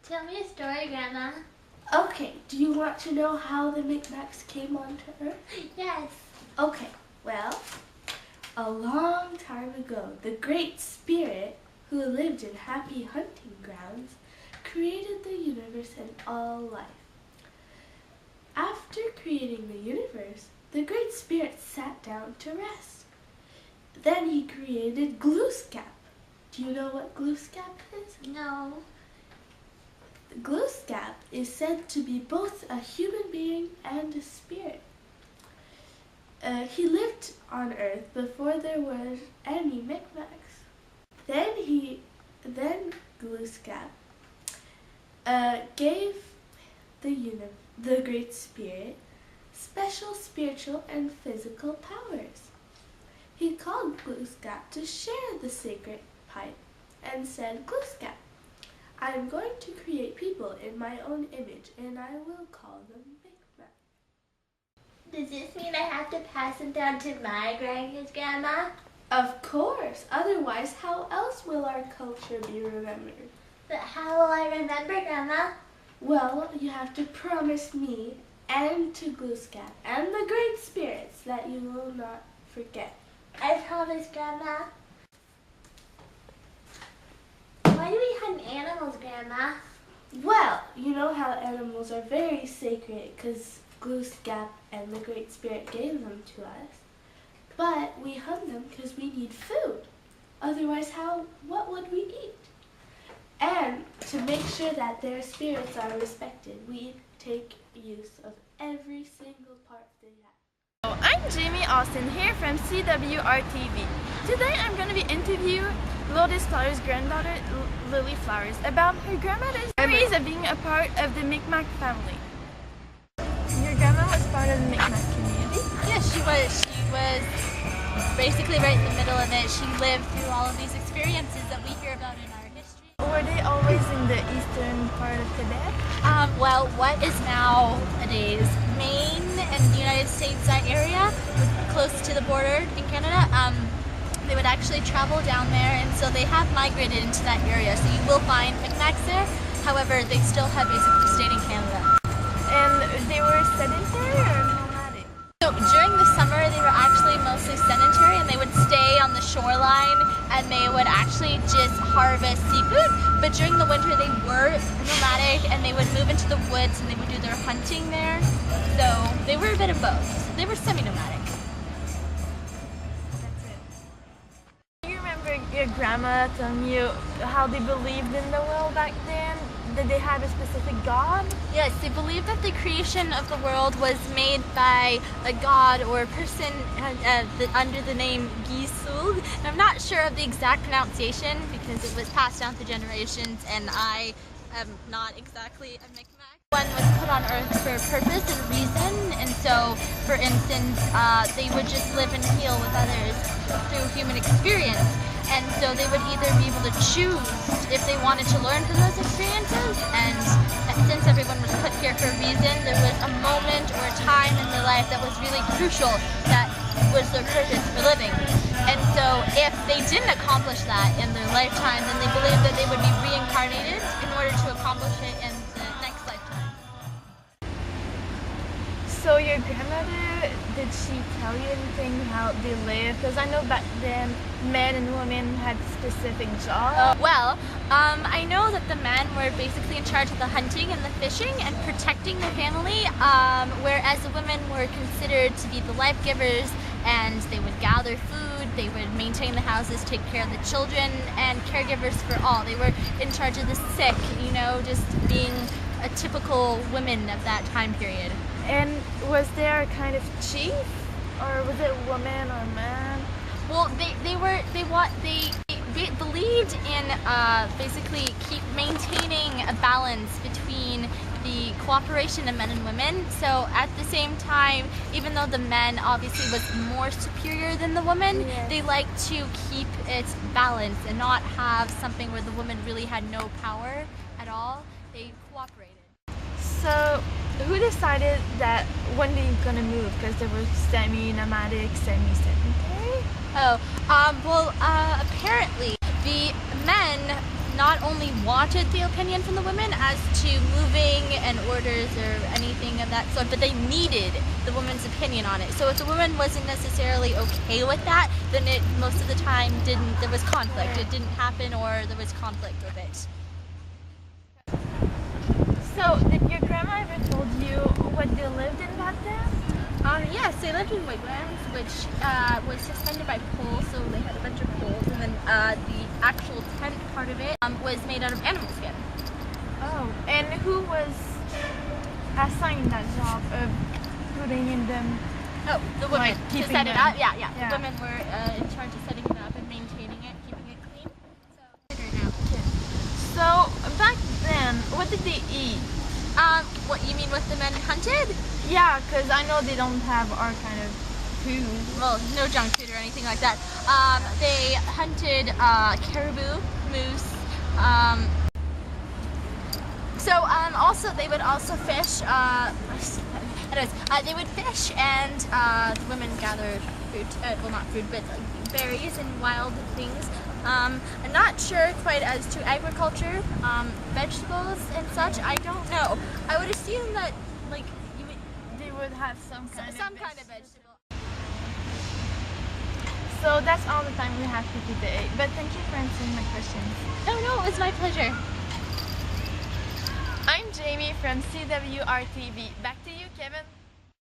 Tell me a story, Grandma. Okay, do you want to know how the Micmacs came onto Earth? Yes. Okay, well, a long time ago, the Great Spirit, who lived in happy hunting grounds, created the universe and all life. After creating the universe, the Great Spirit sat down to rest. Then he created Glooskap. Do you know what Glooskap is? No. Glooskap is said to be both a human being and a spirit. He lived on Earth before there were any Micmacs. Then Glooskap gave the Great Spirit special spiritual and physical powers. He called Glooskap to share the sacred pipe and said, "Glooskap, I am going to create people in my own image, and I will call them Micmac." Does this mean I have to pass them down to my grandkids, Grandma? Of course, otherwise how else will our culture be remembered? But how will I remember, Grandma? Well, you have to promise me and to Glooskap and the Great Spirits that you will not forget. I promise, Grandma. Why do we hunt animals, Grandma? Well, you know how animals are very sacred because Glooskap and the Great Spirit gave them to us. But we hunt them because we need food. Otherwise, what would we eat? And to make sure that their spirits are respected, we take use of every single part they have. I'm Jamie Austin here from CWR-TV. Today I'm going to be interviewing Lourdes Flowers' granddaughter, Lily Flowers, about her grandmother's memories of being a part of the Micmac family. Your grandma was part of the Micmac community? Yes, she was. She was basically right in the middle of it. She lived through all of these experiences that we hear about in our history. Were they always in the eastern part of Quebec? Well, what is nowadays Maine and the United States, that area, close to the border in Canada, they would actually travel down there, and so they have migrated into that area. So you will find Micmacs there. However, they still have basically stayed in Canada. And they were sedentary or nomadic? So during the summer, they were actually mostly sedentary, and they would stay on the shoreline, and they would actually just harvest seafood. But during the winter, they were nomadic, and they would move into the woods, and they would do their hunting there. So they were a bit of both. They were semi-nomadic. That's it. Do you remember your grandma telling you how they believed in the world back then? Did they have a specific god? Yes, they believed that the creation of the world was made by a god or a person under the name Gisul. I'm not sure of the exact pronunciation because it was passed down through generations, and I am not exactly a Micmac. One was put on Earth for a purpose and reason, and so, for instance, they would just live and heal with others through human experience. And so they would either be able to choose if they wanted to learn from those experiences, and since everyone was put here for a reason, there was a moment or a time in their life that was really crucial, that was their purpose for living. And so if they didn't accomplish that in their lifetime, then they believed that they would be reincarnated in order to accomplish it in the next lifetime. So your grandmother, did she tell you anything how they lived? Because I know back then men and women had specific jobs. I know that the men were basically in charge of the hunting and the fishing and protecting the family, whereas the women were considered to be the life givers, and they would gather food, they would maintain the houses, take care of the children, and caregivers for all. They were in charge of the sick, you know, just being a typical woman of that time period. And was there a kind of chief, or was it woman or man? Well, they believed in basically maintaining a balance between the cooperation of men and women. So at the same time, even though the men obviously was more superior than the woman, yes, they liked to keep it balanced and not have something where the woman really had no power at all. They cooperated. So who decided that when they were gonna move? Because they were semi-nomadic, semi-sedentary? Apparently the men not only wanted the opinion from the women as to moving and orders or anything of that sort, but they needed the woman's opinion on it. So if the woman wasn't necessarily okay with that, then it most of the time there was conflict. It didn't happen, or there was conflict with it. So, did your grandma ever told you what they lived in back then? Yes, they lived in wigwams, which was suspended by poles, so they had a bunch of poles, and then the actual tent part of it was made out of animal skin. Oh, and who was assigned that job of putting in them? Oh, the women Like to keeping set it them. up. Yeah. Yeah. The women were in charge of setting it up and maintaining it, keeping it clean. So right now. So, back then, what did they eat? What you mean with the men hunted? Yeah, because I know they don't have our kind of food. Well, no junk food or anything like that. They hunted caribou, moose. Also they would also fish. Anyways, they would fish, and the women gathered fruit. Well, not fruit, but berries and wild things. I'm not sure quite as to agriculture, vegetables and such. I don't know. I would assume that like They would have some kind kind of vegetable. So that's all the time we have for today. But thank you for answering my questions. Oh no, it was my pleasure. I'm Jamie from CWR TV. Back to you, Kevin.